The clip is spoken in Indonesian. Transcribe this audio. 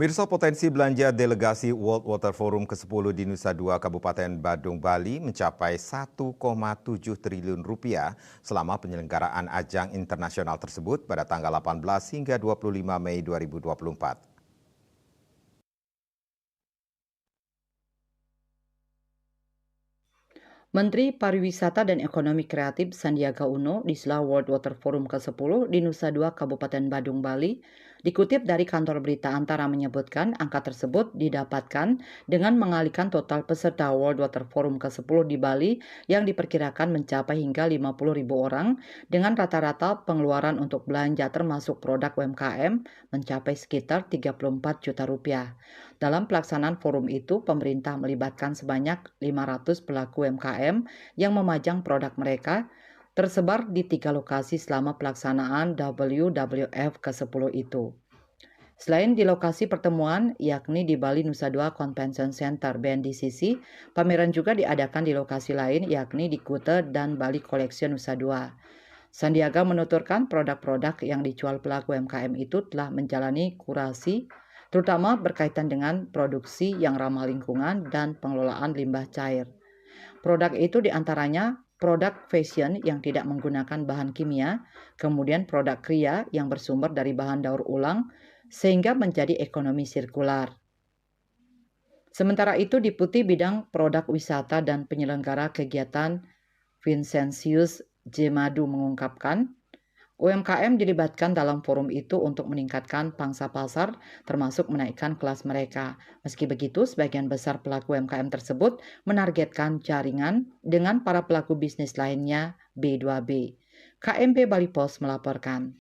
Mirsa potensi belanja delegasi World Water Forum ke-10 di Nusa Dua Kabupaten Badung, Bali mencapai 1,7 triliun rupiah selama penyelenggaraan ajang internasional tersebut pada tanggal 18 hingga 25 Mei 2024. Menteri Pariwisata dan Ekonomi Kreatif Sandiaga Uno di sela World Water Forum ke-10 di Nusa Dua Kabupaten Badung, Bali, dikutip dari kantor berita Antara menyebutkan angka tersebut didapatkan dengan mengalihkan total peserta World Water Forum ke-10 di Bali yang diperkirakan mencapai hingga 50.000 orang dengan rata-rata pengeluaran untuk belanja termasuk produk UMKM mencapai sekitar 34 juta rupiah. Dalam pelaksanaan forum itu, pemerintah melibatkan sebanyak 500 pelaku UMKM yang memajang produk mereka tersebar di 3 lokasi selama pelaksanaan WWF ke-10 itu. Selain di lokasi pertemuan, yakni di Bali Nusa Dua Convention Center BNDCC, pameran juga diadakan di lokasi lain yakni di Kuta dan Bali Collection Nusa Dua. Sandiaga menuturkan produk-produk yang dijual pelaku UMKM itu telah menjalani kurasi, terutama berkaitan dengan produksi yang ramah lingkungan dan pengelolaan limbah cair. Produk itu diantaranya produk fashion yang tidak menggunakan bahan kimia, kemudian produk kria yang bersumber dari bahan daur ulang, sehingga menjadi ekonomi sirkular. Sementara itu, Deputi Bidang Produk Wisata dan Penyelenggara Kegiatan Vincentius J. Madu mengungkapkan, UMKM dilibatkan dalam forum itu untuk meningkatkan pangsa pasar, termasuk menaikkan kelas mereka. Meski begitu, sebagian besar pelaku UMKM tersebut menargetkan jaringan dengan para pelaku bisnis lainnya B2B. KMP Bali Pos melaporkan.